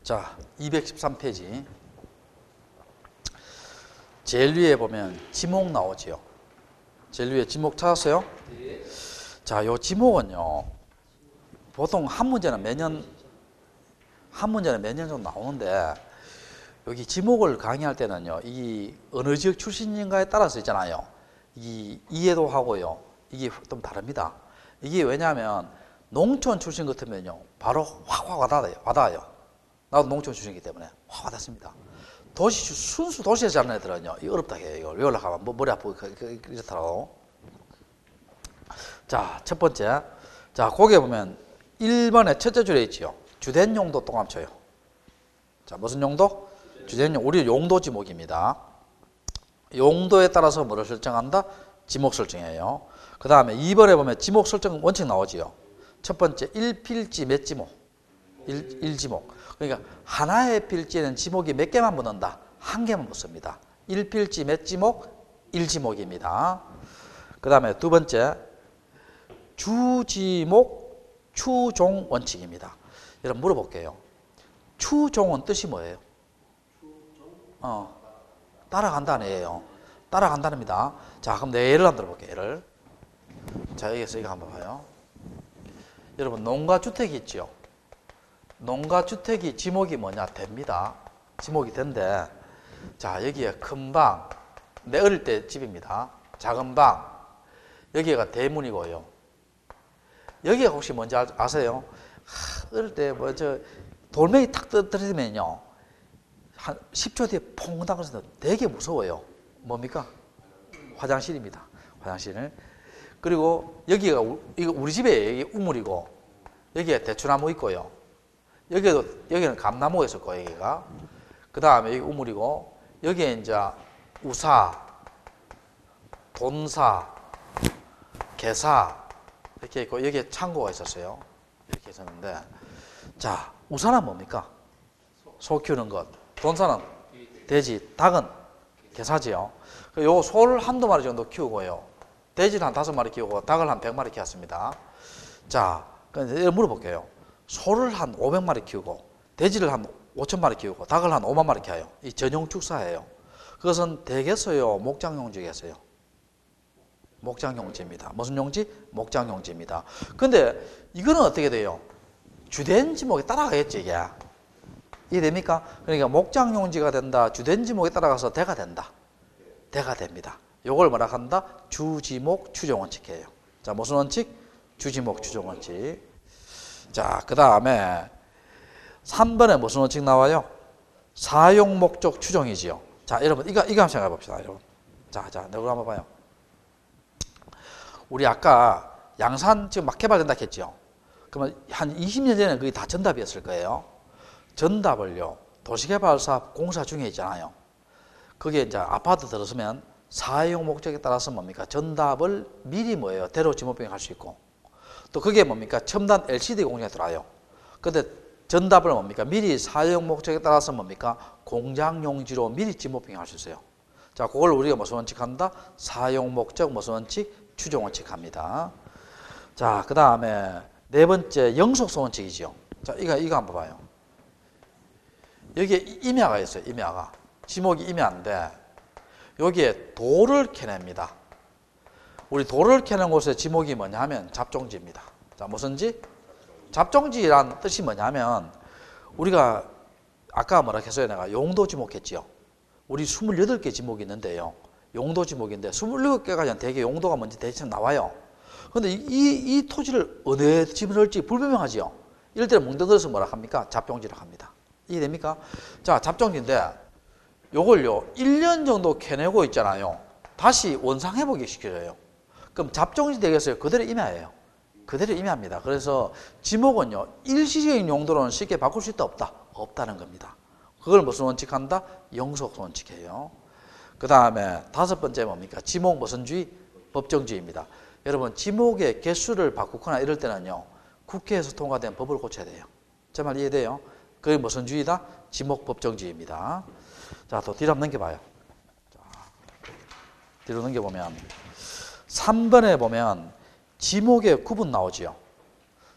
자, 213페이지. 제일 위에 보면 지목 나오지요. 제일 위에 지목 찾았어요? 네. 자, 요 지목은요. 보통 한 문제는 매년 정도 나오는데 여기 지목을 강의할 때는요. 이 어느 지역 출신인가에 따라서 있잖아요. 이 이해도 하고요. 이게 좀 다릅니다. 이게 왜냐하면 농촌 출신 같으면요. 바로 확 와닿아요. 나도 농촌 출신이기 때문에 확 와닿습니다. 순수 도시에서 자란 애들은요. 이거 어렵다 해요. 이거 연락하면 뭐 머리 아프고 이렇더라고. 자, 첫 번째. 자, 거기에 보면 1번에 첫째 줄에 있지요. 주된 용도 또 감춰요. 자, 무슨 용도? 주된 용도. 우리 용도 지목입니다. 용도에 따라서 뭐를 설정한다? 지목 설정이에요. 그 다음에 2번에 보면 지목 설정 원칙 나오지요. 첫 번째, 1필지 몇 지목? 1지목. 그러니까 하나의 필지에는 지목이 몇 개만 붙는다? 한 개만 붙습니다. 1필지 몇 지목? 1지목입니다. 그 다음에 두 번째, 주지목 추종 원칙입니다. 여러분 물어볼게요. 추종은 뜻이 뭐예요? 따라간다는 얘기예요. 따라간다입니다. 자, 그럼 내 예를 한번 들어볼게요. 예를. 자, 여기서 이거 한번 봐요. 여러분 농가주택이 있죠. 농가주택이 지목이 뭐냐? 됩니다. 지목이 된대. 자, 여기에 큰 방. 내 어릴 때 집입니다. 작은 방. 여기가 대문이고요. 여기가 혹시 뭔지 아세요? 어릴 때 뭐 돌멩이 탁 떨어지면요. 한 10초 뒤에 퐁당 그래서 되게 무서워요. 뭡니까? 화장실입니다. 화장실. 그리고 여기가 이거 우리 집에 여기 우물이고 여기에 대추나무 있고요. 여기는 감나무가 있을 거예요. 여기가. 그 다음에 여기 우물이고 여기에 이제 우사, 돈사, 개사 이렇게 있고 여기에 창고가 있었어요. 이렇게 있었는데 자, 우사는 뭡니까? 소 키우는 것. 돈사는 돼지, 닭은 개사지요. 요 소를 한두 마리 정도 키우고요. 돼지를 한 5마리 키우고 닭을 한 100마리 키웠습니다. 자, 물어볼게요. 소를 한 500마리 키우고 돼지를 한 5,000마리 키우고 닭을 한 5만 마리 키워요. 이 전용 축사예요. 그것은 대개서요, 목장용지겠어요. 목장용지입니다. 무슨 용지? 목장용지입니다. 근데 이거는 어떻게 돼요? 주된 지목에 따라가겠지, 이게. 이해됩니까? 그러니까 목장용지가 된다. 주된 지목에 따라가서 대가 된다. 대가 됩니다. 요걸 뭐라 한다? 주지목 추종원칙이에요. 자, 무슨 원칙? 주지목 추종원칙. 자, 그 다음에 3번에 무슨 원칙 나와요? 사용 목적 추종이지요. 자, 여러분 이거 한번 생각해 봅시다, 여러분. 자, 내가 한번 봐요. 우리 아까 양산 지금 막 개발된다 했죠. 그러면 한 20년 전에 그게 다 전답이었을 거예요. 전답을요, 도시개발사업 공사 중에 있잖아요. 그게 이제 아파트 들어서면 사용 목적에 따라서 뭡니까? 전답을 미리 뭐예요? 대로 지목병 할 수 있고. 또 그게 뭡니까? 첨단 LCD 공장에 들어와요. 근데 전답을 뭡니까? 미리 사용 목적에 따라서 뭡니까? 공장 용지로 미리 지목병 할 수 있어요. 자, 그걸 우리가 무슨 원칙 한다? 사용 목적 무슨 원칙? 추종 원칙 합니다. 자, 그 다음에 네 번째 영속소 원칙이죠. 자, 이거 한번 봐요. 여기에 임야가 있어요. 임야가. 지목이 임야인데 여기에 돌을 캐냅니다. 우리 돌을 캐는 곳의 지목이 뭐냐 하면 잡종지입니다. 자, 무슨지? 잡종지란 뜻이 뭐냐면 우리가 아까 뭐라 했어요? 내가 용도 지목했지요. 우리 28개 지목이 있는데요. 용도 지목인데 27개가 대개 용도가 뭔지 대충 나와요. 그런데 이 토지를 어디에 지을지 불분명하지요. 이럴 때는 뭉뚱그려서 뭐라 합니까? 잡종지라고 합니다. 이해됩니까? 자, 잡종지인데 요걸요 1년 정도 캐내고 있잖아요. 다시 원상회복이 시켜줘요. 그럼 잡종지 되겠어요? 그대로 임야예요. 그대로 임야입니다. 그래서 지목은요 일시적인 용도로는 쉽게 바꿀 수 있다 없다? 없다는 겁니다. 그걸 무슨 원칙한다? 영속 원칙이에요. 그 다음에 5번째 뭡니까? 지목 무슨 주의? 법정주의입니다. 여러분 지목의 개수를 바꾸거나 이럴 때는요 국회에서 통과된 법을 고쳐야 돼요. 제 말 이해돼요? 그게 무슨 주의다? 지목 법정주의입니다. 자, 또 뒤로 한번 넘겨봐요. 자, 뒤로 넘겨보면 3번에 보면 지목의 구분 나오지요.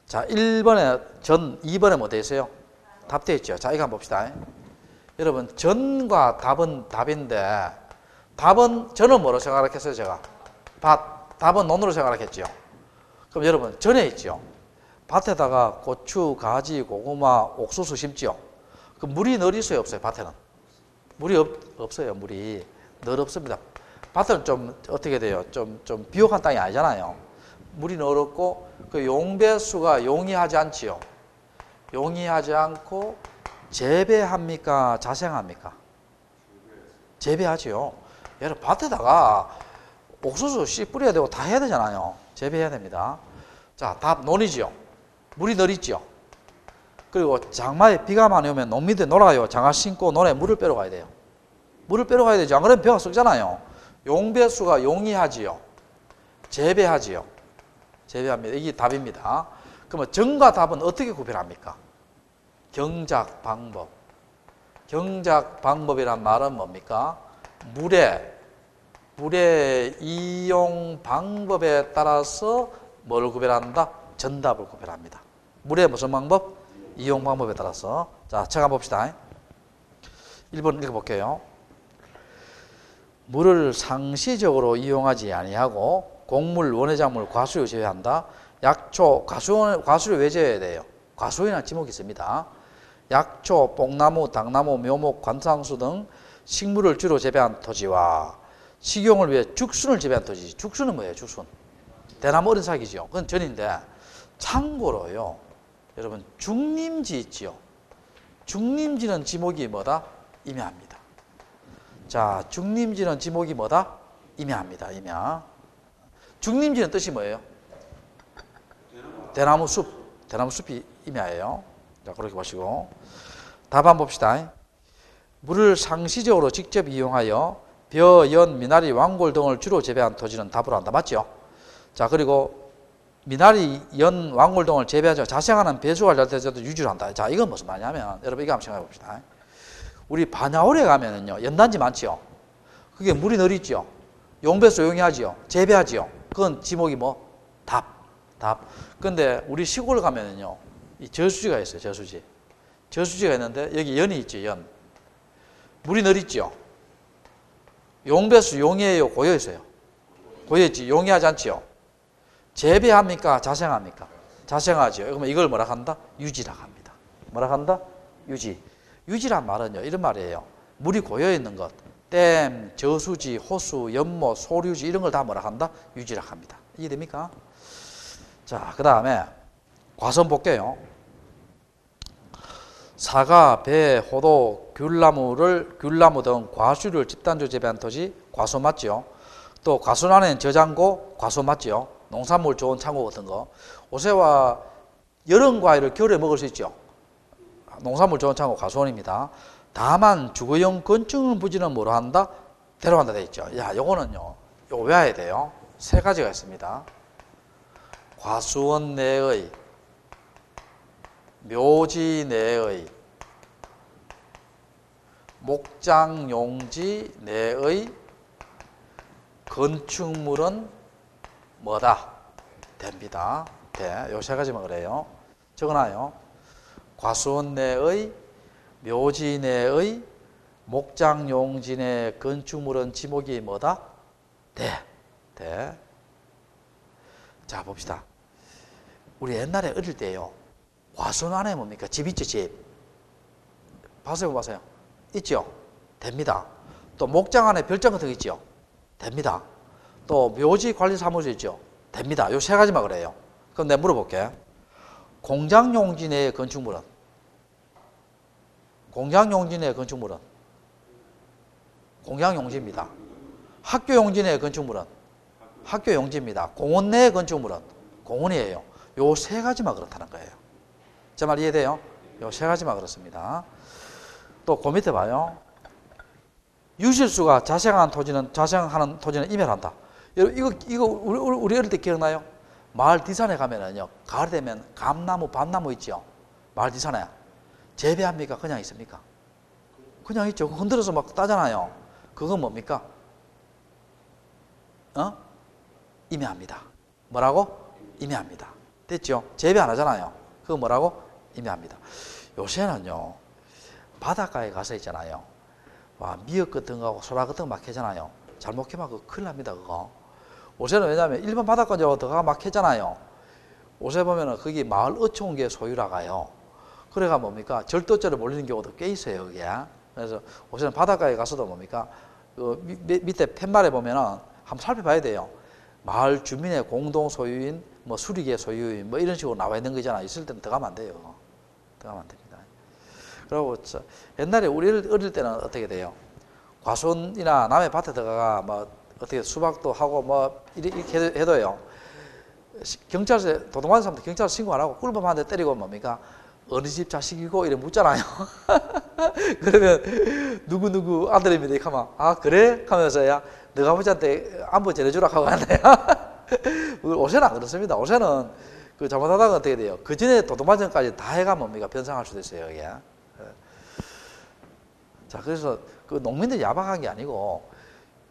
자, 1번에 2번에 뭐 돼 있어요? 답 되어 있죠. 자, 이거 한번 봅시다. 여러분, 전과 답은 답인데, 전은 뭐로 생각했어요, 제가? 답은 논으로 생각했죠. 그럼 여러분, 전에 있죠. 밭에다가 고추, 가지, 고구마, 옥수수 심지요. 그 물이 늘 있어요, 없어요, 밭에는? 물이 없어요, 물이. 늘 없습니다. 밭은 좀 어떻게 돼요? 좀 비옥한 땅이 아니잖아요. 물이 늘 없고, 그 용배수가 용이하지 않지요. 용이하지 않고, 재배합니까? 자생합니까? 재배하지요. 여러분, 밭에다가 옥수수 씨 뿌려야 되고 다 해야 되잖아요. 재배해야 됩니다. 자, 답 논이지요. 물이 늘 있지요. 그리고 장마에 비가 많이 오면 농민들 놀아요. 장화 신고 논에 물을 빼러 가야 돼요. 물을 빼러 가야 되죠. 안 그러면 벼가 썩잖아요. 용배수가 용이하지요. 재배하지요. 재배합니다. 이게 답입니다. 그러면 정과 답은 어떻게 구별합니까? 경작 방법. 경작 방법이란 말은 뭡니까? 물의 이용 방법에 따라서 뭘 구별한다? 정답을 구별합니다. 물의 무슨 방법? 이용 방법에 따라서. 자, 책 한번 봅시다. 1번 읽어볼게요. 물을 상시적으로 이용하지 아니하고 곡물, 원해작물, 과수를 제외한다. 약초, 과수를 왜 제외해야 돼요? 과수에는 지목이 있습니다. 약초, 뽕나무, 당나무, 묘목, 관상수 등 식물을 주로 재배한 토지와 식용을 위해 죽순을 재배한 토지. 죽순은 뭐예요? 죽순. 대나무 어린 삭이죠. 그건 전인데, 참고로요, 여러분, 중림지 있지요. 중림지는 지목이 뭐다? 임야입니다. 자, 중림지는 지목이 뭐다? 임야입니다. 임야. 중림지는 뜻이 뭐예요? 대나무 숲. 대나무 숲이 임야예요. 자, 그렇게 보시고. 답 한번 봅시다. 물을 상시적으로 직접 이용하여 벼, 연, 미나리, 왕골 등을 주로 재배한 토지는 답으로 한다. 맞죠? 자, 그리고 미나리, 연, 왕골 등을 재배하죠. 자생하는 배수가 잘 돼서도 유지를 한다. 자, 이건 무슨 말이냐면, 여러분 이거 한번 생각해 봅시다. 우리 반야월에 가면은요, 연단지 많지요. 그게 물이 늘 있죠. 용배수 용이하지요. 재배하지요. 그건 지목이 뭐? 답. 근데 우리 시골 가면은요, 이 저수지가 있어요. 저수지가 있는데 여기 연이 있죠. 연. 물이 늘 있죠. 용배수 용이에요? 고여있어요? 고여있지. 용이하지 않지요. 재배합니까? 자생합니까? 자생하죠. 그러면 이걸 뭐라 한다? 유지라 합니다. 뭐라 한다? 유지. 유지란 말은요, 이런 말이에요. 물이 고여있는 것, 댐, 저수지, 호수, 연못, 소류지 이런 걸 다 뭐라 한다? 유지라 합니다. 이해됩니까? 자, 그 다음에 과선 볼게요. 사과, 배, 호도, 귤나무 등 과수를 집단적으로 재배한 토지, 과수 맞죠? 또 과수 안에는 저장고, 과수 맞죠? 농산물 좋은 창고 같은 거. 오세와 여름 과일을 겨울에 먹을 수 있죠? 농산물 좋은 창고 과수원입니다. 다만 주거용 건축물 부지는 뭐로 한다? 데려간다 돼 있죠. 야, 요거는요, 요거 외워야 돼요. 세 가지가 있습니다. 과수원 내의, 묘지 내의, 목장 용지 내의 건축물은 뭐다? 됩니다. 돼. 요 세 가지만 그래요. 적어놔요. 과수원 내의, 묘지 내의, 목장 용지 내 건축물은 지목이 뭐다? 돼. 자, 봅시다. 우리 옛날에 어릴 때요, 과수원 안에 뭡니까? 집 있죠, 집. 봐세요, 봐세요. 있죠? 됩니다. 또 목장 안에 별장 같은 거 있죠? 됩니다. 또 묘지 관리 사무소 있죠? 됩니다. 요 세 가지만 그래요. 그럼 내가 물어볼게. 공장 용지 내의 건축물은? 공장 용지 내의 건축물은? 공장 용지입니다. 학교 용지 내의 건축물은? 학교 용지입니다. 공원 내의 건축물은? 공원이에요. 요 세 가지만 그렇다는 거예요. 제 말 이해돼요? 요 세 가지만 그렇습니다. 또 그 밑에 봐요. 유실수가 자생하는 토지는 이멸한다. 이거 우리 어릴 때 기억나요? 마을 뒷산에 가면은요, 가을 되면 감나무, 밤나무 있죠? 마을 뒷산에. 재배합니까? 그냥 있습니까? 그냥 있죠. 흔들어서 막 따잖아요. 그건 뭡니까? 임야합니다. 뭐라고? 임야합니다. 됐죠? 재배 안 하잖아요. 그거 뭐라고? 임야합니다. 요새는요, 바닷가에 가서 있잖아요. 와, 미역 같은 거하고 소라 같은 거 막 하잖아요. 잘못 캐면 그거 큰일 납니다, 그거. 요새는 왜냐면 일반 바닷가 들어가 막 하잖아요. 요새 보면은 거기 마을 어촌계 소유라가요. 그래가 뭡니까? 절도죄를 몰리는 경우도 꽤 있어요, 그게. 그래서 요새는 바닷가에 가서도 뭡니까? 그 밑에 팻말에 보면은 한번 살펴봐야 돼요. 마을 주민의 공동 소유인, 뭐 수리계 소유인, 뭐 이런 식으로 나와 있는 거잖아. 있을 때는 들어가면 안 돼요. 들어가면 안 됩니다. 그리고 옛날에 우리 어릴 때는 어떻게 돼요? 과수원이나 남의 밭에 들어가 뭐 어떻게 수박도 하고 뭐 이렇게 해도요. 경찰서에 도둑맞은 사람들 경찰서 신고 안 하고 꿀밤 한 대 때리고 뭡니까? 어느 집 자식이고 이래 묻잖아요. 그러면 누구 아들입니다. 이렇게 하면 아 그래? 하면서야 너가 아버지한테 안부 전해주라 하고 하네요. 요새는 안 그렇습니다. 요새는 그 잘못하다가 어떻게 돼요? 그 전에 도둑맞은까지 다 해가 뭡니까? 변상할 수도 있어요. 이게. 자, 그래서 그 농민들이 야박한 게 아니고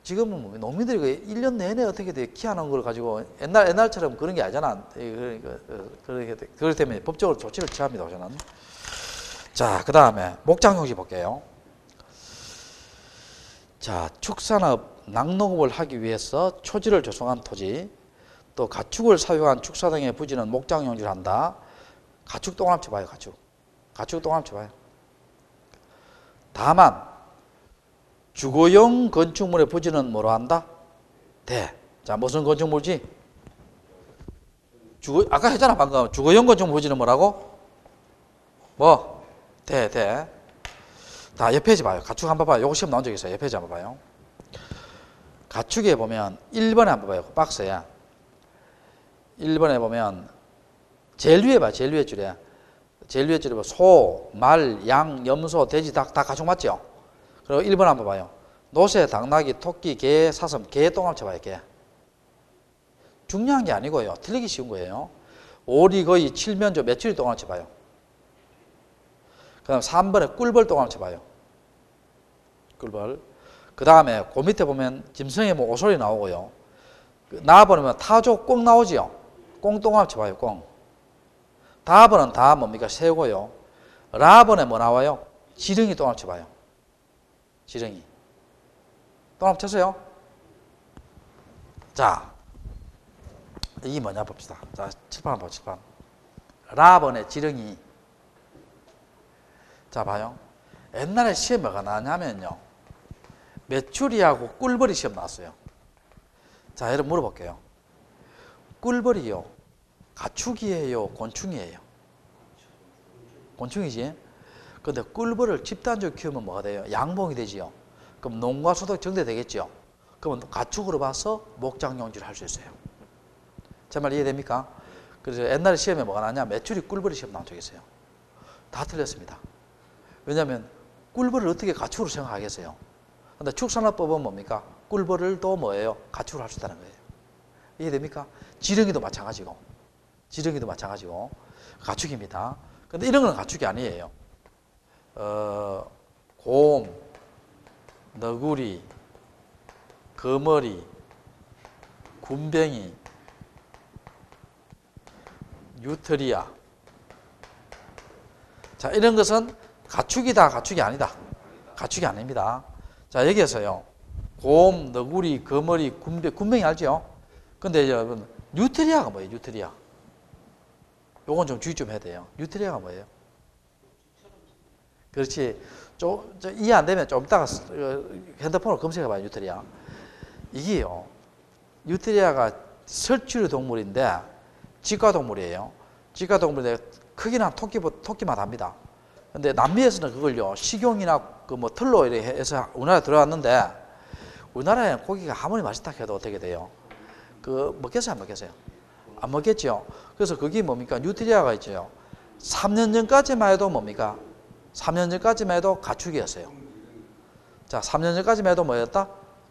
지금은 뭐 농민들이 그 1년 내내 어떻게 돼 키하는 걸 가지고 옛날처럼 그런 게 아니잖아. 그렇기 때문에 법적으로 조치를 취합니다. 저는. 자, 그 다음에 목장용지 볼게요. 자, 축산업, 낙농업을 하기 위해서 초지를 조성한 토지, 또 가축을 사용한 축사 등의 부지는 목장용지를 한다. 가축 똥합쳐 봐요, 가축 똥합쳐 봐요. 다만 주거용 건축물의 부지는 뭐로 한다? 대. 자, 무슨 건축물지? 아까 했잖아, 방금. 주거용 건축물 부지는 뭐라고? 뭐? 대. 다 옆 페이지 봐요. 가축 한번 봐요. 요거 시험 나온 적 있어요. 옆 페이지 한번 봐요. 가축에 보면 1번에 한번 봐요. 박스에. 1번에 보면 제일 위에 봐. 제일 위에 줄에. 제일 위에 줄에 보면 소, 말, 양, 염소, 돼지 다 가축 맞죠? 그리고 1번 한번 봐요. 노새, 당나귀, 토끼, 개, 사슴, 개 똥합쳐 봐요. 개. 중요한 게 아니고요. 틀리기 쉬운 거예요. 오리, 거의, 칠면조, 메추리 똥합쳐 봐요. 그 다음 3번에 꿀벌 똥합쳐 봐요. 꿀벌. 그 다음에 그 밑에 보면 짐승의 뭐 오소리 나오고요. 나와보면 타조 꽁 나오지요. 꽁 똥합쳐 봐요. 꽁. 다번은 다 뭡니까? 새고요. 라번에 뭐 나와요? 지렁이 똥합쳐 봐요. 지렁이. 똥합쳤어요? 자, 이게 뭐냐 봅시다. 자, 칠판 한번 봐, 칠판. 라번에 지렁이. 자, 봐요. 옛날에 시험 뭐가 나왔냐면요. 메추리하고 꿀벌이 시험 나왔어요. 자, 여러분 물어볼게요. 꿀벌이요. 가축이에요? 곤충이에요? 곤충이지? 근데 꿀벌을 집단적으로 키우면 뭐가 돼요? 양봉이 되지요. 그럼 농과 소득 정대되겠죠. 그러면 가축으로 봐서 목장용지를 할 수 있어요. 제 말 이해됩니까? 그래서 옛날에 시험에 뭐가 나왔냐? 메추리 꿀벌이 시험 나온 적이 있어요. 다 틀렸습니다. 왜냐하면 꿀벌을 어떻게 가축으로 생각하겠어요? 근데 축산업법은 뭡니까? 꿀벌을 또 뭐예요? 가축으로 할 수 있다는 거예요. 이해됩니까? 지렁이도 마찬가지고 가축입니다. 근데 이런 건 가축이 아니에요. 곰, 너구리, 거머리, 군뱅이, 뉴트리아. 자, 이런 것은 가축이다, 가축이 아니다. 가축이 아닙니다. 자, 여기에서요. 곰, 너구리, 거머리, 군뱅이 알죠? 근데 여러분, 뉴트리아가 뭐예요? 뉴트리아. 요건 좀 주의 좀 해야 돼요. 뉴트리아가 뭐예요? 그렇지. 이해 안 되면 좀 이따가 핸드폰으로 검색해 봐요. 뉴트리아. 이게요. 뉴트리아가 설치류 동물인데 직과 동물이에요. 직과 동물인데 크기는 토끼만 합니다. 근데 남미에서는 그걸요. 식용이나 그 뭐 털로 이렇게 해서 우리나라에 들어왔는데 우리나라에 고기가 아무리 맛있다 해도 어떻게 돼요? 그 먹겠어요, 안 먹겠어요? 안 먹겠죠. 그래서 그게 뭡니까? 뉴트리아가 있죠. 3년 전까지만 해도 뭡니까? 3년 전까지만 해도 가축이었어요. 자, 3년 전까지만 해도 뭐였다?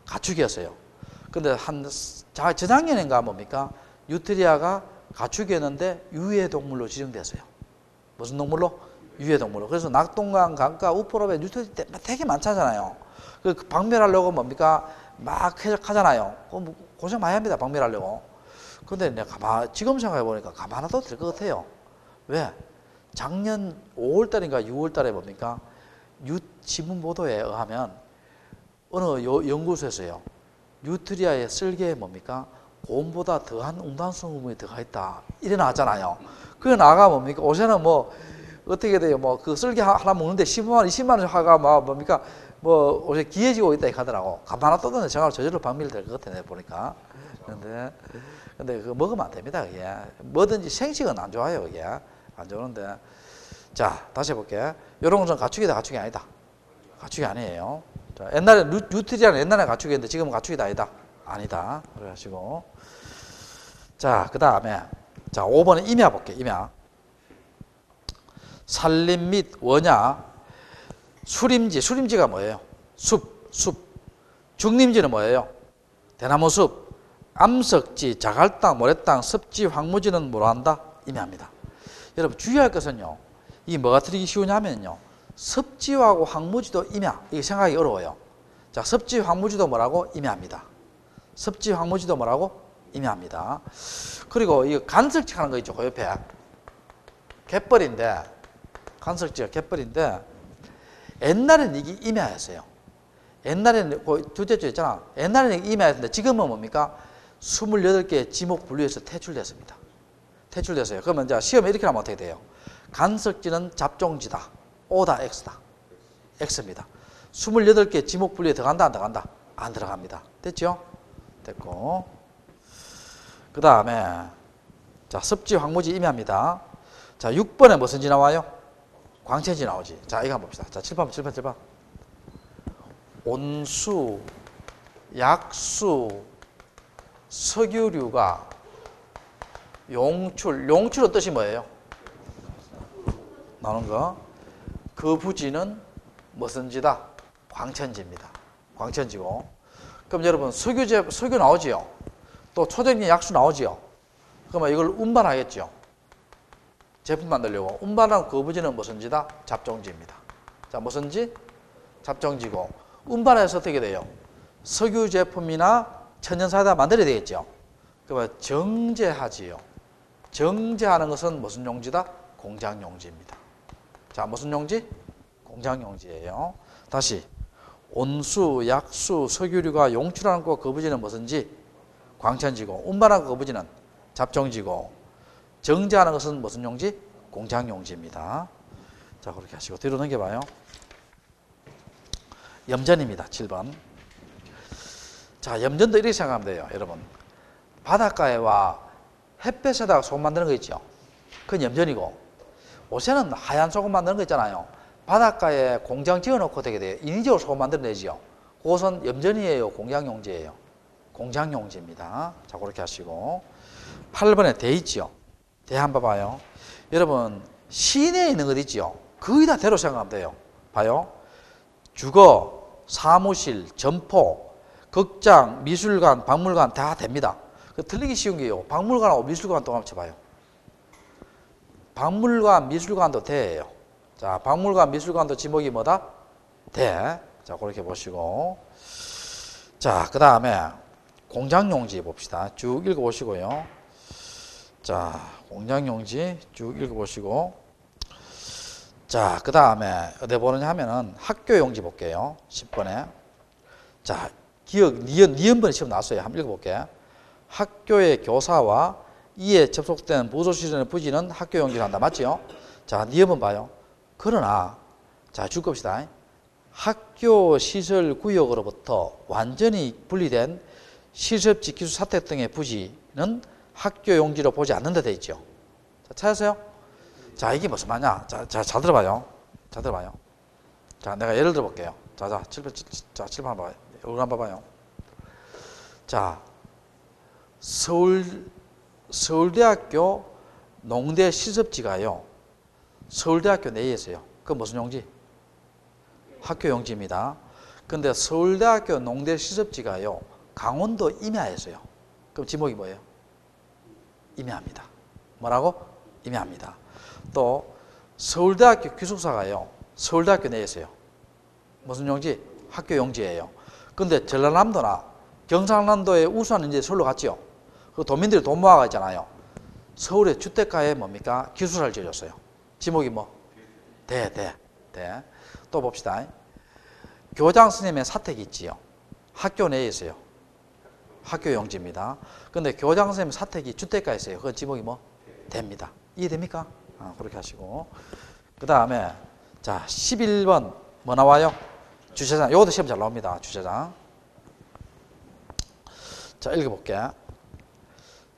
가축이었어요. 근데 저작년인가 뭡니까? 뉴트리아가 가축이었는데 유해동물로 지정됐어요. 무슨 동물로? 유해동물로. 그래서 낙동강, 강가, 우포로에 뉴트리아 되게 많잖아요. 그 박멸하려고 뭡니까? 막 해적하잖아요. 고생 많이 합니다. 박멸하려고. 근데 내가 지금 생각해 보니까 가만 놔둬도 될 것 같아요. 왜? 작년 5월 달인가 6월 달에 뭡니까? 신문 보도에 의하면 어느 연구소에서요. 뉴트리아의 쓸개에 뭡니까? 곰보다 더한 음단성분이 들어가 있다. 이래 나왔잖아요. 그래 나가 뭡니까? 요새는 뭐 어떻게 돼요? 뭐 그 쓸개 하나 먹는데 15만 원, 20만 원 하가 뭡니까? 뭐 요새 기해지고 있다 하더라고. 가만 떴는데 정말 저절로 박멸될 것 같아 보니까. 근데 그거 먹으면 안 됩니다. 그게 뭐든지 생식은 안 좋아요. 그게 안 좋은데. 자 다시 해볼게. 이런 것은 가축이다, 가축이 아니다. 가축이 아니에요. 자, 옛날에 뉴트리아는 옛날에 가축이었는데 지금은 가축이 아니다. 아니다. 그래가지고 자 그 다음에 자 5번에 임야 볼게. 임야 산림 및 원야 수림지가 뭐예요? 숲 중림지는 뭐예요? 대나무숲 암석지 자갈땅 모래땅 습지 황무지는 뭐로 한다? 임야입니다. 여러분 주의할 것은요 이게 뭐가 틀리기 쉬우냐면요 습지하고 황무지도 임야 이게 생각하기 어려워요. 자 습지 황무지도 뭐라고? 임야입니다. 습지 황무지도 뭐라고? 임야입니다. 그리고 이 간설지 하는 거 있죠. 그 옆에 갯벌인데 간설지가 갯벌인데 옛날에는 이게 임야였어요. 옛날에는 그 둘째 줄 있잖아. 옛날에는 임야였는데 지금은 뭡니까? 28개의 지목 분류에서 퇴출됐습니다. 퇴출됐어요. 그러면 이제 시험에 이렇게 하면 어떻게 돼요? 간설지는 잡종지다. O다 X다. X입니다. 28개 지목 분류에 들어간다 안 들어간다? 안 들어갑니다. 됐죠? 됐고 그 다음에 자 습지 황무지 임야입니다. 자 6번에 무슨지 나와요? 광천지 나오지. 자 이거 한번 봅시다. 자 7번 온수 약수 석유류가 용출은 뜻이 뭐예요? 나오는 거. 그 부지는 무슨 지다? 광천지입니다. 광천지고. 그럼 여러분 석유 나오지요? 또 초정제 약수 나오지요? 그러면 이걸 운반하겠죠? 제품 만들려고. 운반하고 그 부지는 무슨 지다? 잡종지입니다. 자 무슨 지? 잡종지고. 운반해서 어떻게 돼요? 석유 제품이나 천연사에다 만들어야 되겠죠? 그러면 정제하지요. 정제하는 것은 무슨 용지다? 공장용지입니다. 자 무슨 용지? 공장용지예요. 다시 온수, 약수, 석유류가 용출하는 거 그 부지는 무슨지? 광천지고. 운반하고 그 부지는 잡종지고. 정제하는 것은 무슨 용지? 공장용지입니다. 자 그렇게 하시고 뒤로 넘겨봐요. 염전입니다. 7번. 자 염전도 이렇게 생각하면 돼요. 여러분 바닷가에와 햇볕에다가 소금 만드는 거 있죠? 그건 염전이고 요새는 하얀 소금 만드는 거 있잖아요. 바닷가에 공장 지어놓고 되게 돼요. 인위적으로 소금 만들어내지요. 그것은 염전이에요? 공장용지예요? 공장용지입니다. 자 그렇게 하시고 8번에 대 있지요. 대 한번 봐요. 여러분 시내에 있는 것 있지요? 거의 다 대로 생각하면 돼요. 봐요. 주거, 사무실, 점포, 극장, 미술관, 박물관 다 됩니다. 틀리기 쉬운 게요. 박물관하고 미술관 또 합쳐봐요. 박물관, 미술관도 대예요. 자, 박물관, 미술관도 지목이 뭐다? 대. 자, 그렇게 보시고. 자, 그 다음에 공장용지 봅시다. 쭉 읽어보시고요. 자, 공장용지 쭉 읽어보시고. 자, 그 다음에 어디 보느냐 하면은 학교용지 볼게요. 10번에. 자, 니은번에 시험 나왔어요. 한번 읽어볼게. 학교의 교사와 이에 접속된 부속시설의 부지는 학교용지를 한다. 맞죠? 자, 니은번 봐요. 그러나, 자, 줄 겁시다. 학교 시설 구역으로부터 완전히 분리된 실습지 기술 사택 등의 부지는 학교용지로 보지 않는다 돼 있죠. 자, 찾으세요? 자, 이게 무슨 말이냐? 잘 들어봐요. 잘 들어봐요. 자, 내가 예를 들어 볼게요. 자, 7번 한번 봐요. 얼굴 한번 봐봐요. 자, 서울대학교 농대 실습지가요. 서울대학교 내에 있어요. 그건 무슨 용지? 학교 용지입니다. 근데 서울대학교 농대 실습지가요. 강원도 임야에 있어요. 그럼 지목이 뭐예요? 임야입니다. 뭐라고? 임야입니다. 또 서울대학교 기숙사가요. 서울대학교 내에 있어요. 무슨 용지? 학교 용지예요. 근데 전라남도나 경상남도의 우수한 이제 서울로 갔죠. 그 도민들이 돈 모아가 있잖아요. 서울의 주택가에 뭡니까? 기숙사를 지어줬어요. 지목이 뭐? 대. 또 봅시다. 교장 선생님의 사택이 있지요. 학교 내에 있어요. 학교 용지입니다. 근데 교장 선생님 사택이 주택가에 있어요. 그건 지목이 뭐? 됩니다. 이해됩니까? 그렇게 하시고. 그 다음에, 자, 11번 뭐 나와요? 주차장. 요것도 시험 잘 나옵니다. 주차장. 자, 읽어볼게.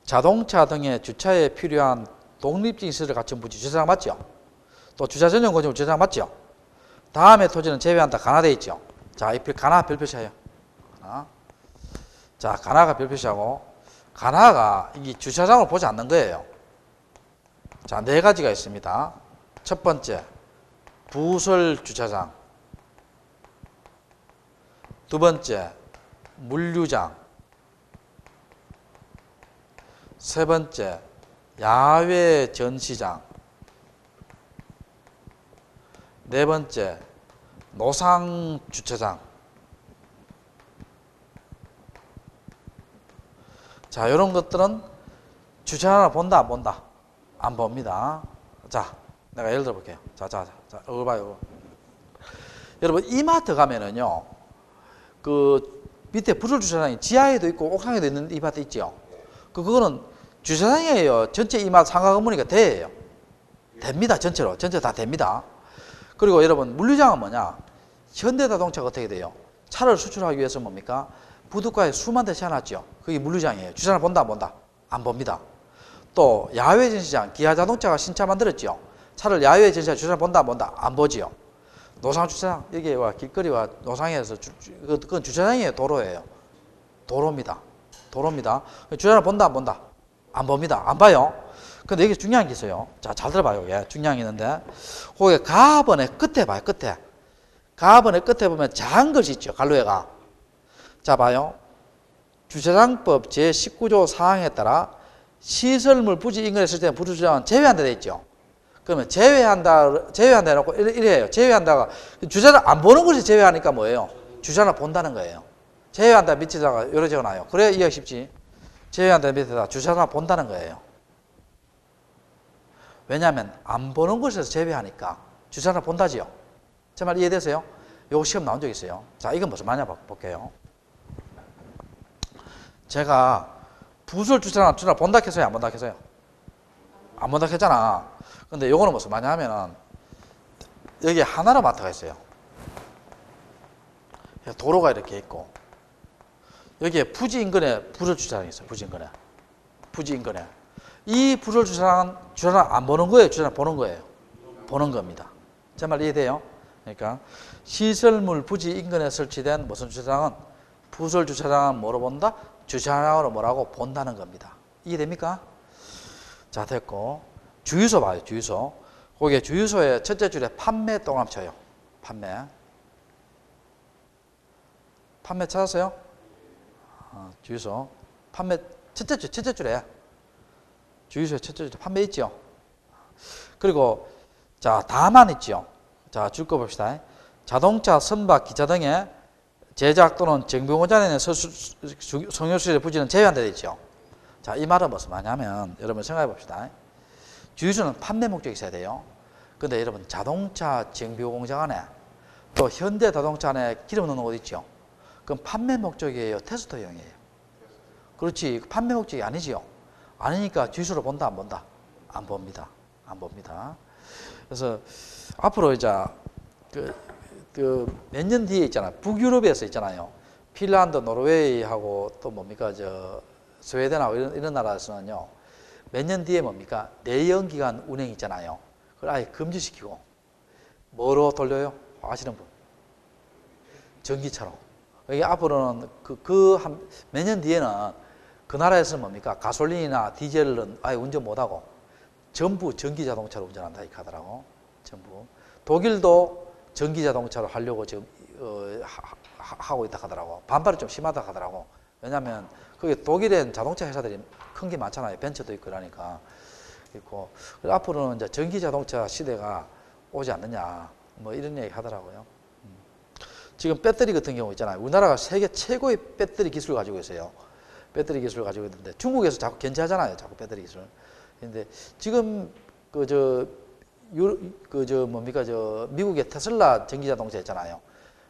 자동차 등의 주차에 필요한 독립적인 시설을 갖춘 부지. 주차장 맞죠? 또 주차 전용 건축물 주차장 맞죠? 다음에 토지는 제외한다. 가나돼 있죠? 자, 이 가나 별표시해요. 자, 가나가 별표시하고, 가나가 이 주차장을 보지 않는 거예요. 자, 네 가지가 있습니다. 첫 번째, 부설 주차장. 두 번째, 물류장. 세 번째, 야외 전시장. 네 번째, 노상 주차장. 자, 이런 것들은 주차장을 본다, 안 본다? 안 봅니다. 자, 내가 예를 들어 볼게요. 자, 이거 봐요. 여러분, 이마트 가면은요, 그 밑에 부설 주차장이 지하에도 있고 옥상에도 있는 이마트 있죠? 그거는 주차장이에요. 전체 이마트 상가 건물이니까 대예요. 됩니다. 전체로. 전체 다 됩니다. 그리고 여러분, 물류장은 뭐냐? 현대자동차가 어떻게 돼요? 차를 수출하기 위해서 뭡니까? 부둣가에 수만 대 세워놨죠. 그게 물류장이에요. 주차장을 본다, 안 본다? 안 봅니다. 또 야외 전시장, 기아자동차가 신차 만들었죠. 차를 야외 전시장 주차장 본다, 안 본다? 안 보지요. 노상 주차장, 여기와 길거리와 노상에서 그건 주차장이에요, 도로예요. 도로입니다. 주차장을 본다, 안 본다? 안 봅니다. 안 봐요. 근데 여기 중요한 게 있어요. 자, 잘 들어봐요. 예, 중요한 게 있는데, 거기 가번의 끝에 봐요, 끝에. 가번의 끝에 보면 작은 것이 있죠, 갈로에가. 자, 봐요. 주차장법 제19조 사항에 따라 시설물 부지 인근에 있을 때는 부주차장은 제외한다 돼 있죠. 그러면 제외한다 해놓고 이래요. 제외한다가 주차장 안 보는 것이 제외하니까 뭐예요? 주차장을 본다는 거예요. 제외한다 밑에다가 이렇게 적어놔요. 그래야 이해가 쉽지. 제외한다 밑에다 주차장을 본다는 거예요. 왜냐하면 안 보는 곳에서 제외하니까 주차장을 본다지요. 제 말 이해되세요? 요거 시험 나온 적 있어요. 자, 이건 무슨 말이냐 볼게요. 제가 부설 주차장 본다 했어요? 안 본다 했어요? 안 본다 했잖아. 근데 요거는 무슨 말이냐 하면은 여기 하나로 마트가 있어요. 도로가 이렇게 있고 여기에 부지 인근에 부설 주차장이 있어요. 부지 인근에. 이 부설 주차장은 주차장 안 보는 거예요? 주차장 보는 거예요? 보는 겁니다. 제 말 이해돼요? 그러니까 시설물 부지 인근에 설치된 무슨 주차장은 부설 주차장은 뭐로 본다? 주차장으로 뭐라고 본다는 겁니다. 이해됩니까? 자, 됐고. 주유소 봐요, 주유소. 거기에 주유소의 첫째 줄에 판매 동그라미 쳐요. 판매 찾았어요? 주유소. 판매, 첫째 줄에. 주유소의 첫째 줄에 판매 있죠? 그리고, 자, 다만 있죠? 자, 줄 거 봅시다. 자동차, 선박, 기차 등의 제작 또는 정비공단에 성유수의 부지는 제외한다 되어 있죠. 자, 이 말은 무슨 말이냐면 여러분 생각해 봅시다. 주유소는 판매 목적이 있어야 돼요. 근데 여러분 자동차 정비공장 안에 또 현대자동차 안에 기름 넣는 곳 있죠. 그럼 판매 목적이에요? 테스트용이에요? 그렇지. 판매 목적이 아니지요. 아니니까 주유소를 본다, 안 본다? 안 봅니다. 그래서 앞으로 이제 몇 년 뒤에 있잖아요. 북유럽에서 있잖아요. 핀란드, 노르웨이하고 또 뭡니까, 스웨덴하고 이런 나라에서는요. 몇 년 뒤에 뭡니까? 내연기관 운행 있잖아요. 그걸 아예 금지시키고. 뭐로 돌려요? 아시는 분? 전기차로. 이게 앞으로는 몇 년 뒤에는 그 나라에서 뭡니까? 가솔린이나 디젤은 아예 운전 못하고 전부 전기자동차로 운전한다 이렇게 하더라고. 전부. 독일도 전기자동차로 하려고 지금 하고 있다 하더라고. 반발이 좀 심하다 하더라고. 왜냐하면 그게 독일엔 자동차 회사들이 큰 게 많잖아요. 벤처도 있고 그러니까. 있고. 앞으로는 이제 전기자동차 시대가 오지 않느냐. 뭐 이런 얘기 하더라고요. 지금 배터리 같은 경우 있잖아요. 우리나라가 세계 최고의 배터리 기술을 가지고 있어요. 배터리 기술을 가지고 있는데 중국에서 자꾸 견제하잖아요. 자꾸 배터리 기술. 근데 지금 미국의 테슬라 전기 자동차 있잖아요.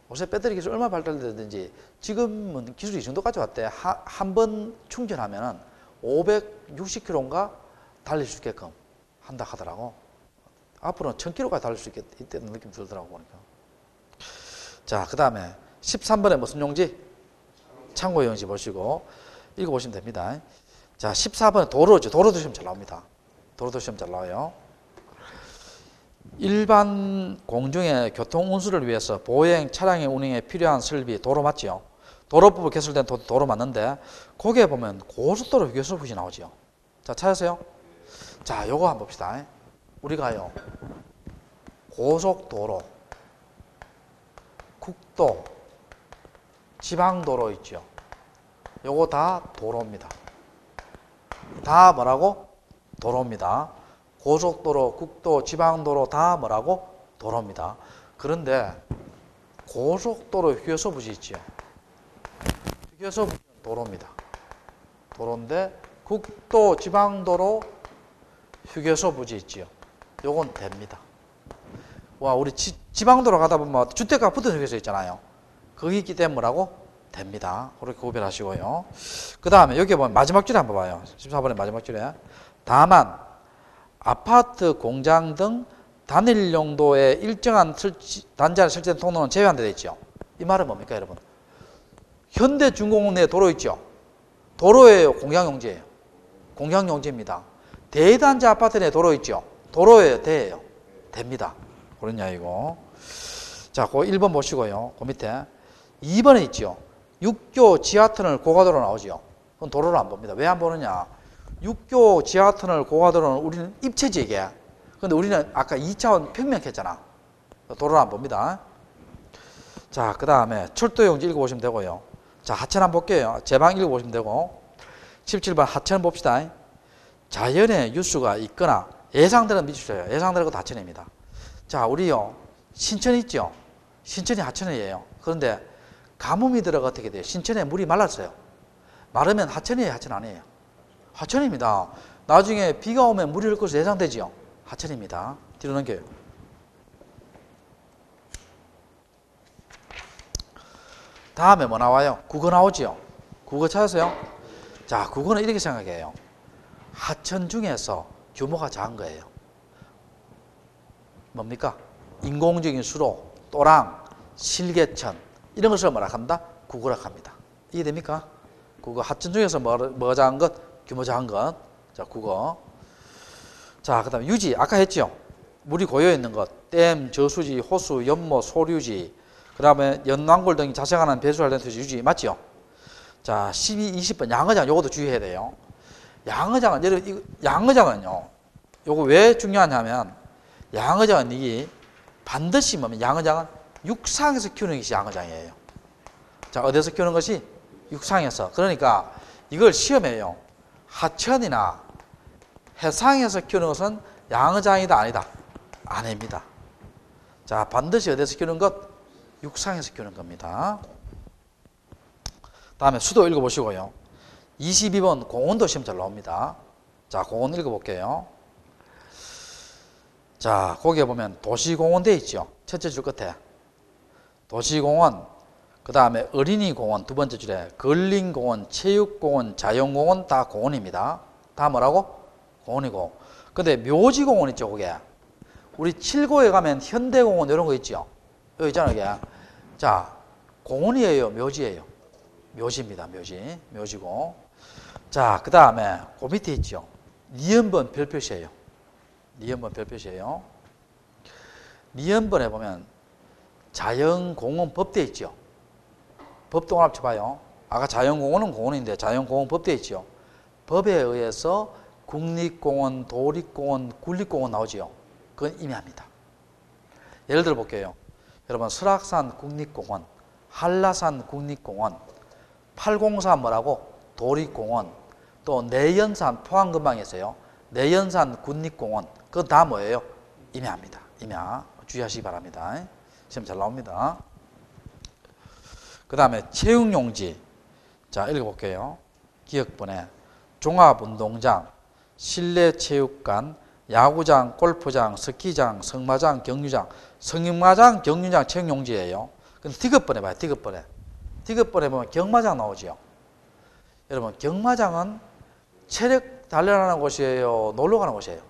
요새 배터리 기술 얼마나 발달되든지 지금은 기술이 이 정도까지 왔대. 한 번 충전하면은 560km인가 달릴 수 있게끔 한다 하더라고. 앞으로는 1000km까지 달릴 수 있다는 느낌 들더라고 보니까. 자, 그 다음에 13번에 무슨 용지? 창고 용지 보시고 읽어보시면 됩니다. 자, 14번에 도로죠. 도로도 시험 잘 나옵니다. 도로도 시험 잘 나와요. 일반 공중의 교통 운수를 위해서 보행 차량의 운행에 필요한 설비 도로 맞죠? 도로법을 개설된 도로 맞는데 거기에 보면 고속도로 휴게소 나오죠. 자, 찾으세요. 자, 요거 한번 봅시다. 우리가요 고속도로, 국도, 지방도로 있죠. 요거 다 도로입니다. 다 뭐라고? 도로입니다. 고속도로, 국도, 지방도로 다 뭐라고? 도로입니다. 그런데 고속도로 휴게소 부지 있죠. 휴게소 부지는 도로입니다. 도로인데 국도, 지방도로, 휴게소 부지 있지요. 요건 됩니다. 와, 우리 지방도로 가다 보면 주택가 붙은 휴게소 있잖아요. 거기 있기 때문에 뭐라고? 됩니다. 그렇게 구별하시고요. 그 다음에 여기 보면 마지막 줄에 한번 봐요. 14번의 마지막 줄에. 다만 아파트, 공장 등 단일 용도의 일정한 단지안에 설치된 통로는 제외한다 되어 있죠. 이 말은 뭡니까, 여러분? 현대중공업 내 도로 있죠. 도로예요, 공장용지예요? 공장용지입니다. 대단지 아파트 내 도로 있죠. 도로예요, 대예요? 됩니다. 그렇냐 이거. 자, 그 1번 보시고요. 그 밑에 2번에 있죠. 육교 지하터널 고가도로 나오죠. 그건 도로를 안 봅니다. 왜 안 보느냐? 육교 지하터널 고가도로는 우리는 입체지역이야. 근데 우리는 아까 2차원 평면했잖아. 도로를 안 봅니다. 자, 그 다음에 철도용지 읽어보시면 되고요. 자, 하천 한번 볼게요. 제방 읽어보시면 되고. 17번 하천 봅시다. 자연의 유수가 있거나 예상되는 미주셔요. 예상되는 것도 하천입니다. 자, 우리요 신천 있죠. 신천이 하천이에요. 그런데 가뭄이 들어가 어떻게 돼요? 신천에 물이 말랐어요. 마르면 하천이에요, 하천 아니에요? 하천입니다. 나중에 비가 오면 물이 흘 것으로 예상되지요. 하천입니다. 뒤로 넘겨요. 다음에 뭐 나와요? 국어 나오지요. 국어 찾으세요. 자, 국어는 이렇게 생각해요. 하천 중에서 규모가 작은 거예요. 뭡니까? 인공적인 수로, 또랑, 실개천 이런 것을 뭐라 한다? 국어라 합니다. 이해됩니까? 국어 하천 중에서 뭐가 작은 것? 규모 작은 것. 자, 국어. 자, 그 다음에 유지 아까 했죠. 물이 고여 있는 것, 댐, 저수지, 호수, 연못, 소류지, 그 다음에 연왕골 등이 자생하는 배수관련 토지 유지 맞죠? 자, 12, 20번 양어장 요것도 주의해야 돼요. 양어장은 양어장은요. 요거 왜 중요하냐면 양어장은 이게 반드시 뭐면 양어장은 육상에서 키우는 것이 양어장이에요. 자, 어디서 키우는 것이? 육상에서. 그러니까 이걸 시험에요. 하천이나 해상에서 키우는 것은 양어장이다 아니다? 아닙니다. 자, 반드시 어디서 키우는 것? 육상에서 키우는 겁니다. 다음에 수도 읽어보시고요. 22번 공원도 시험 잘 나옵니다. 자, 공원 읽어볼게요. 자, 거기에 보면 도시공원 돼 있죠. 첫째 줄 끝에 도시공원, 그 다음에 어린이공원 두 번째 줄에 근린공원, 체육공원, 자연공원 다 공원입니다. 다 뭐라고? 공원이고. 근데 묘지공원 있죠, 그게. 우리 칠고에 가면 현대공원 이런 거 있죠. 여기 있잖아요, 이게. 자, 공원이에요, 묘지예요? 묘지입니다, 묘지. 묘지고. 자, 그 다음에 그 밑에 있죠. 니은번 별표시예요. 니은번 별표시예요. 니은번에 보면 자연공원법 돼 있죠. 법도 하나 쳐봐요. 아까 자연공원은 공원인데 자연공원법 돼 있죠. 법에 의해서 국립공원, 도립공원, 군립공원 나오지요. 그건 임의합니다. 예를 들어 볼게요. 여러분 설악산 국립공원, 한라산 국립공원, 803 뭐라고? 도립공원, 또 내연산 포항 근방에 있어요. 내연산 국립공원. 그건 다 뭐예요? 임의합니다. 임야. 주의하시기 바랍니다. 시험 잘 나옵니다. 그 다음에 체육용지. 자, 읽어볼게요. 기억번에 종합운동장, 실내체육관, 야구장, 골프장, 스키장, 승마장, 경유장. 승마장, 경유장, 체육용지예요. 근데 디귿번에 봐요. 디귿번에. 디귿번에 보면 경마장 나오죠. 여러분, 경마장은 체력 단련하는 곳이에요? 놀러 가는 곳이에요?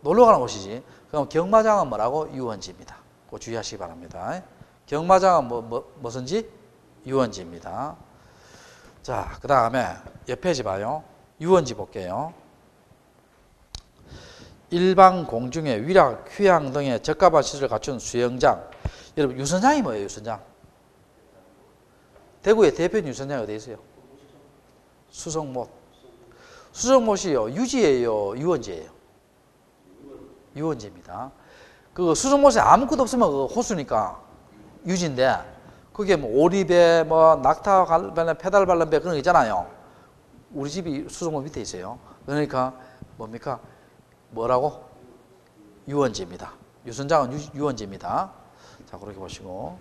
놀러 가는 곳이지. 그럼 경마장은 뭐라고? 유원지입니다. 그거 주의하시기 바랍니다. 경마장은 무슨지? 유원지입니다. 자, 그 다음에 옆 페이지 봐요. 유원지 볼게요. 일반 공중에 위락, 휴양 등의 적합한 시설을 갖춘 수영장. 여러분, 유선장이 뭐예요? 유선장. 대구의 대표 유선장이 어디 있어요? 수성못. 수성못이요, 유지예요, 유원지예요? 유원지입니다. 그 수성못에 아무것도 없으면 그 호수니까 유지인데, 그게 뭐 오리배, 뭐 낙타 관련 페달 관련 배 그런 거 있잖아요. 우리 집이 수성못 밑에 있어요. 그러니까 뭡니까? 뭐라고? 유원지입니다. 유선장은 유원지입니다. 자, 그렇게 보시고.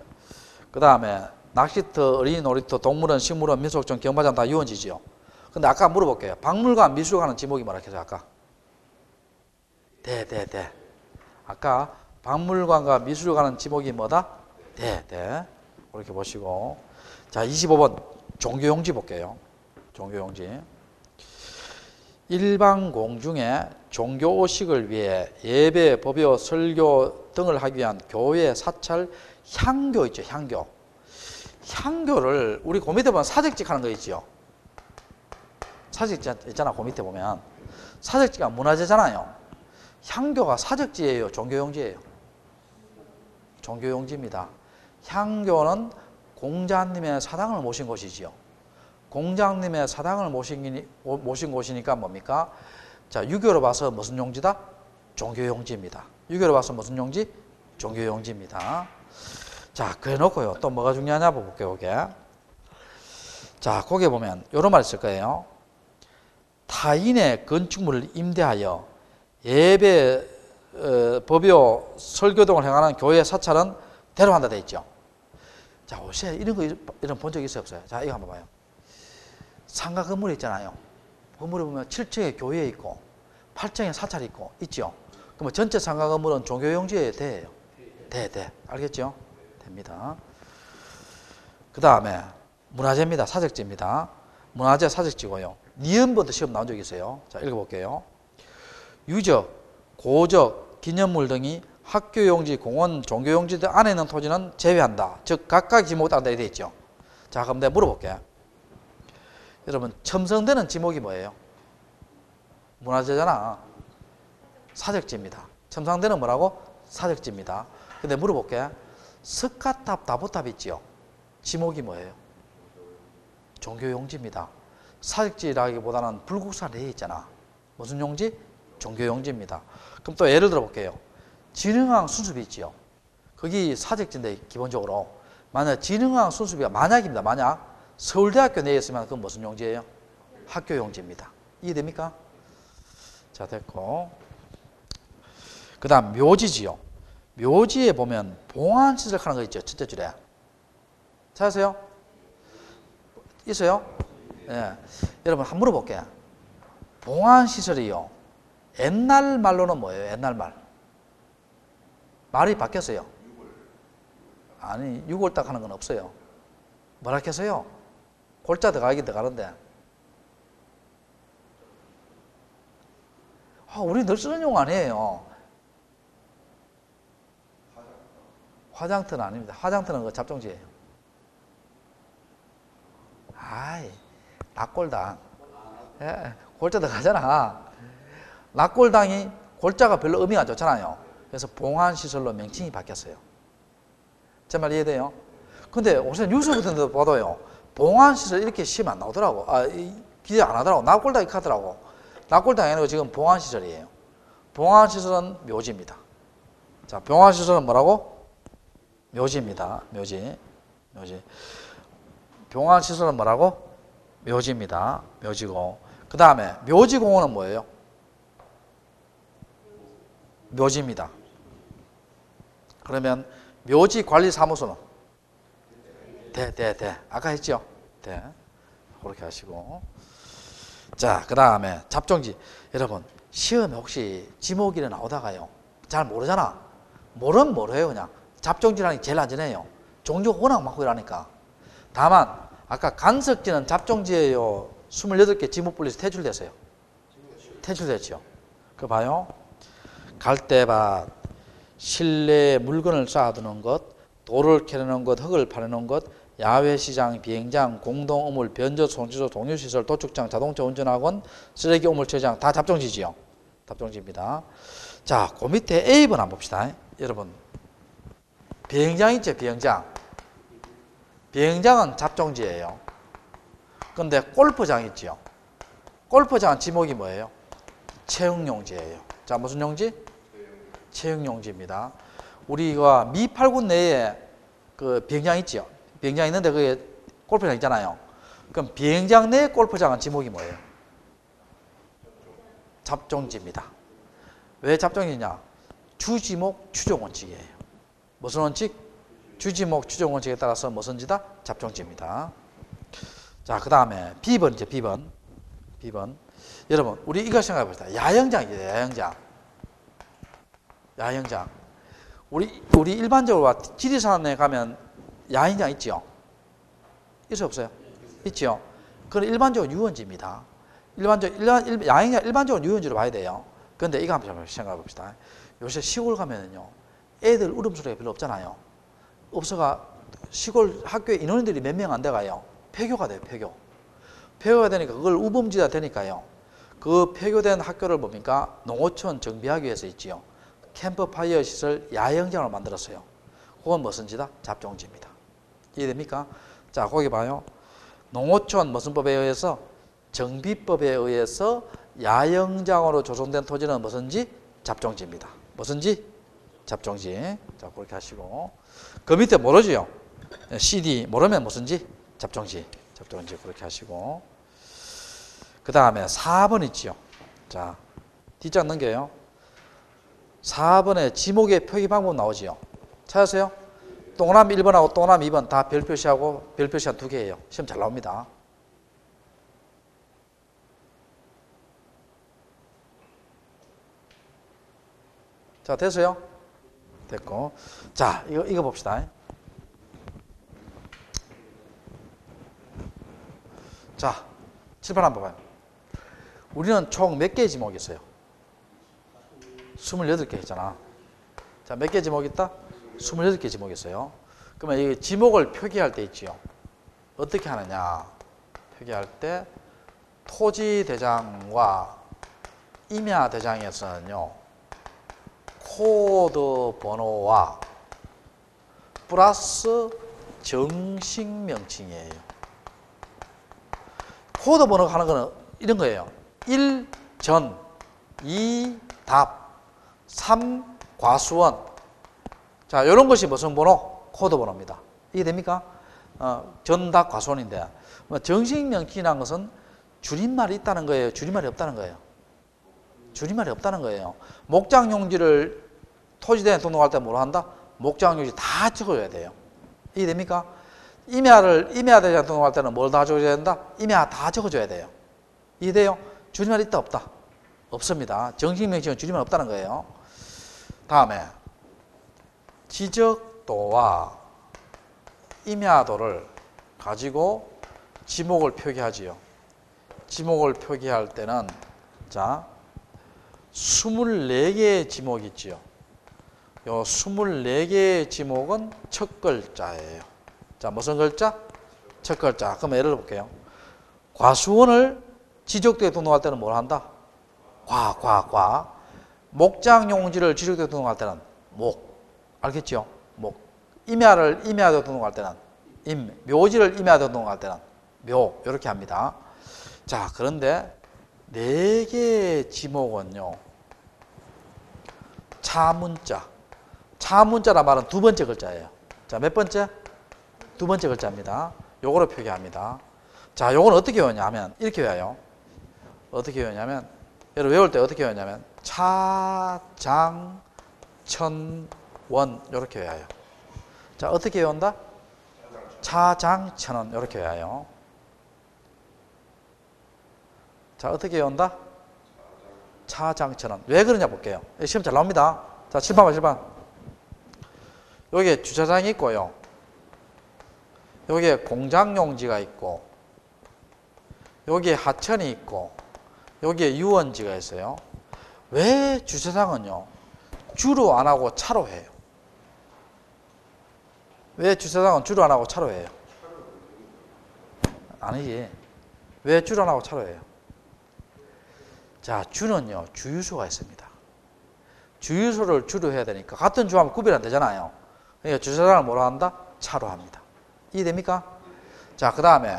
그 다음에 낚시터, 어린이 놀이터, 동물원, 식물원, 민속촌, 경마장 다 유원지지요. 근데 아까 물어볼게요. 박물관, 미술관은 지목이 뭐라 했어요, 아까? 네. 아까 박물관과 미술관은 지목이 뭐다? 네. 그렇게 보시고. 자, 25번 종교용지 볼게요. 종교용지. 일반 공중에 종교의식을 위해 예배, 법요, 설교 등을 하기 위한 교회, 사찰, 향교 있죠, 향교. 향교를 우리 그 밑에 보면 사직직 하는 거 있죠. 사직지 있잖아, 그 밑에 보면. 사직지가 문화재잖아요. 향교가 사직지예요, 종교용지예요? 종교용지입니다. 향교는 공자님의 사당을 모신 곳이지요. 공자님의 사당을 모신 곳이니까 뭡니까? 자, 유교로 봐서 무슨 용지다? 종교용지입니다. 유교로 봐서 무슨 용지? 종교용지입니다. 자, 그래 놓고요. 또 뭐가 중요하냐 볼게요, 거기에. 자, 거기에 보면 이런 말 있을 거예요. 타인의 건축물을 임대하여 예배, 법요, 설교 등을 행하는 교회 사찰은 대로한다 돼 있죠. 자, 혹시 이런 본 적 있어요, 없어요? 자, 이거 한번 봐요. 상가 건물이 있잖아요. 건물에 보면 7층에 교회 있고 8층에 사찰이 있고 있죠. 그러면 전체 상가 건물은 종교용지에 돼요. 돼. 알겠죠? 됩니다. 그 다음에 문화재입니다. 사적지입니다. 문화재 사적지고요. 니은부터 시험 나온 적이 있어요. 자, 읽어볼게요. 유적, 고적, 기념물 등이 학교용지, 공원, 종교용지 등 안에 있는 토지는 제외한다. 즉 각각 지목에 따라 되어 있죠. 자, 그럼 내가 물어볼게요. 여러분, 첨성대는 지목이 뭐예요? 문화재잖아. 사적지입니다. 첨성대는 뭐라고? 사적지입니다. 근데 물어볼게. 석가탑, 다보탑 있지요? 지목이 뭐예요? 종교용지입니다. 사적지라기보다는 불국사 내에 있잖아. 무슨 용지? 종교용지입니다. 그럼 또 예를 들어 볼게요. 진흥항 순수비 있지요? 거기 사적지인데 기본적으로 만약 진흥항 순수비가 만약입니다. 만약 서울대학교 내에 있으면 그건 무슨 용지예요? 학교용지입니다. 이해됩니까? 자, 됐고. 그 다음 묘지지요. 묘지에 보면 봉안시설 하는 거 있죠. 첫째 줄에. 찾으세요? 있어요? 네. 여러분 한번 물어볼게요. 봉안시설이요. 옛날 말로는 뭐예요? 옛날 말. 말이 바뀌었어요. 아니 6월딱 하는 건 없어요. 뭐라 했어요? 골자 들어가긴 들어가는데. 우리 늘 쓰는 용어 아니에요. 화장터는 아닙니다. 화장터는 그 잡종지예요. 낙골당. 예, 골자 들어가잖아. 낙골당이 골자가 별로 의미가 안 좋잖아요. 그래서 봉안시설로 명칭이 바뀌었어요. 제 말 이해돼요? 근데 혹시 뉴스 같은 데도 봐도요. 봉안시설 이렇게 시험 안 나오더라고. 기대 안 하더라고. 낙골당 이렇게 하더라고. 낙골당이 아니고 지금 봉안시설이에요. 봉안시설은 묘지입니다. 자, 봉안시설은 뭐라고? 묘지입니다. 묘지. 봉안시설은 뭐라고? 묘지입니다. 묘지고. 그 다음에 묘지공원은 뭐예요? 묘지입니다. 그러면 묘지관리사무소는? 대. 아까 했죠? 대. 그렇게 하시고. 자, 그 다음에 잡종지. 여러분, 시험에 혹시 지목일에 나오다가요. 잘 모르잖아. 모르면 모르요 그냥. 잡종지라는 게 제일 안전해요. 종류가 워낙 많고 이러니까. 다만 아까 간석지는 잡종지예요. 28개 지목분리에서 퇴출됐어요. 퇴출됐죠. 그거 봐요. 갈대밭, 실내에 물건을 쌓아두는 것, 돌을 캐내는 것, 흙을 파내는 것, 야외시장, 비행장, 공동우물, 변조, 손주소, 동유시설, 도축장, 자동차 운전학원, 쓰레기 우물처장 다 잡종지지요. 잡종지입니다. 자, 그 밑에 A번 한번 봅시다. 여러분, 비행장 있죠, 비행장. 비행장은 잡종지예요. 근데 골프장 있죠. 골프장은 지목이 뭐예요? 체육용지예요. 자, 무슨 용지? 체육용지입니다. 우리가 미 8군 내에 그 비행장 있죠. 비행장 있는데 그게 골프장 있잖아요. 그럼 비행장 내 골프장은 지목이 뭐예요? 잡종지입니다. 왜 잡종이냐? 주지목 추종 원칙이에요. 무슨 원칙? 주지목 추종 원칙에 따라서 무슨지다? 잡종지입니다. 자, 그 다음에 B번이죠. B번. 여러분, 우리 이거 생각해 봅시다. 야영장이에요. 야영장. 야영장. 우리 일반적으로 지리산에 가면 야영장 있죠? 있어요, 없어요? 있죠? 그건 일반적으로 유원지입니다. 야영장 일반적으로 유원지로 봐야 돼요. 그런데 이거 한번 생각해 봅시다. 요새 시골 가면은요, 애들 울음소리가 별로 없잖아요. 없어가 시골 학교에 인원들이 몇 명 안 돼가요. 폐교가 돼요, 폐교. 폐교가 되니까 그걸 우범지가 되니까요. 그 폐교된 학교를 뭡니까? 농어촌 정비하기 위해서 있지요. 캠프파이어 시설 야영장을 만들었어요. 그건 무슨지다? 잡종지입니다. 이해됩니까? 자, 거기 봐요. 농어촌 무슨 법에 의해서? 정비법에 의해서 야영장으로 조성된 토지는 무슨지? 잡종지입니다. 무슨지? 잡종지. 자, 그렇게 하시고. 그 밑에 모르지요? CD 모르면 무슨지? 잡종지. 잡종지 그렇게 하시고. 그 다음에 4번 있지요. 자, 뒷장 넘겨요. 4번에 지목의 표기 방법 나오지요. 찾으세요? 동그라미 1번하고 동그라미 2번 다 별 표시하고 별 표시 한 2개예요. 시험 잘 나옵니다. 자, 됐어요? 됐고. 자, 이거 봅시다. 자, 칠판 한번 봐요. 우리는 총 몇 개의 지목이 있어요? 28개 했잖아. 자, 몇 개 지목이 있다? 28개 지목이 있어요. 그러면 이 지목을 표기할 때 있지요. 어떻게 하느냐? 표기할 때 토지 대장과 임야 대장에서는요. 코드 번호와 플러스 정식 명칭이에요. 코드 번호가 하는 거는 이런 거예요. 1 전, 2 답, 3 과수원. 자, 이런 것이 무슨 번호? 코드 번호입니다. 이게 됩니까? 전답 과수원인데, 정식 명칭이라는 것은 줄임말이 있다는 거예요? 줄임말이 없다는 거예요? 줄임말이 없다는 거예요. 목장 용지를 토지대에 등록할 때 뭐로 한다? 목장 용지 다 적어줘야 돼요. 이게 됩니까? 임야 대장 등록할 때는 뭘 다 적어줘야 된다? 임야 다 적어줘야 돼요. 이해돼요? 줄임말이 있다 없다? 없습니다. 정식 명칭은 줄임말 없다는 거예요. 다음에 지적도와 임야도를 가지고 지목을 표기하지요. 지목을 표기할 때는 자 24개의 지목이 있지요. 요 24개의 지목은 첫 글자예요. 자, 무슨 글자? 첫 글자. 그럼 예를 들어볼게요. 과수원을 지적도에 등록할 때는 뭘 한다? 과. 목장 용지를 지적도에 등록할 때는 목. 알겠죠? 목. 임야도 등록할 때는 임. 묘지를 임야도 등록할 때는 묘. 이렇게 합니다. 자, 그런데 4개의 지목은요. 차문자. 차문자란 말은 두 번째 글자예요. 자, 몇 번째? 두 번째 글자입니다. 요거로 표기합니다. 자, 요건 어떻게 외우냐면 이렇게 외워요. 어떻게 외우냐면 여러분 외울 때 어떻게 외우냐면 차, 장, 천, 원 이렇게 외워요. 자, 어떻게 외운다? 차, 장, 천 원 이렇게 외워요. 자, 어떻게 외운다? 차장천원. 왜 그러냐 볼게요. 시험 잘 나옵니다. 자, 7번 봐, 7번. 여기에 주차장이 있고요. 여기에 공장용지가 있고, 여기에 하천이 있고, 여기에 유원지가 있어요. 왜 주차장은요, 주로 안 하고 차로 해요? 왜 주차장은 주로 안 하고 차로 해요? 아니지. 왜 주로 안 하고 차로 해요? 자, 주는요, 주유소가 있습니다. 주유소를 주로 해야 되니까 같은 주하면 구별 안 되잖아요. 그러니까 주차장을 뭐로 한다? 차로 합니다. 이해됩니까? 자, 그 다음에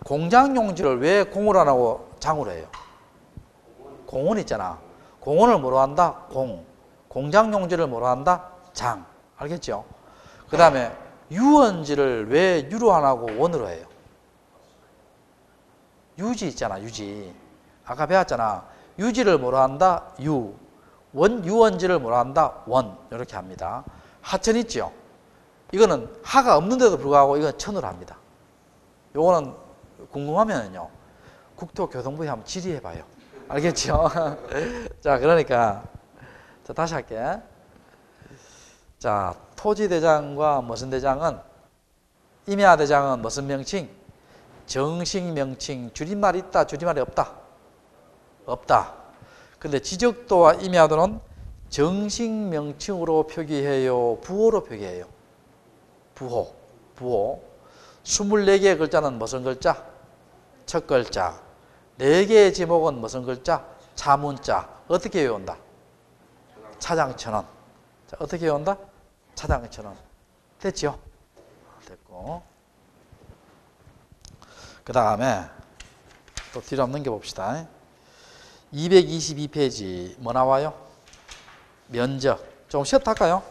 공장용지를 왜 공으로 안 하고 장으로 해요? 공원 있잖아. 공원을 뭐로 한다? 공. 공장용지를 뭐로 한다? 장. 알겠죠? 그 다음에 유원지를 왜 유로 안 하고 원으로 해요? 유지 있잖아, 유지. 아까 배웠잖아. 유지를 뭐로 한다? 유. 유원지를 뭐로 한다? 원. 이렇게 합니다. 하천 있죠? 이거는 하가 없는데도 불구하고 이건 천으로 합니다. 요거는 궁금하면요, 국토교통부에 한번 질의해봐요. 알겠죠? 자, 그러니까 자, 다시 할게. 자, 토지대장과 무슨 대장은, 임야대장은 무슨 명칭? 정식 명칭. 줄임말이 있다, 줄임말이 없다? 없다. 근데 지적도와 임야도는 정식 명칭으로 표기해요, 부호로 표기해요? 부호. 부호. 24개의 글자는 무슨 글자? 첫 글자. 4개의 지목은 무슨 글자? 자문자. 어떻게 외운다? 차장천원. 자, 어떻게 외운다? 차장천원. 됐죠? 됐고. 그 다음에 또 뒤로 한번 넘겨봅시다. 222페이지 뭐 나와요? 면적. 좀 쉬었다 할까요?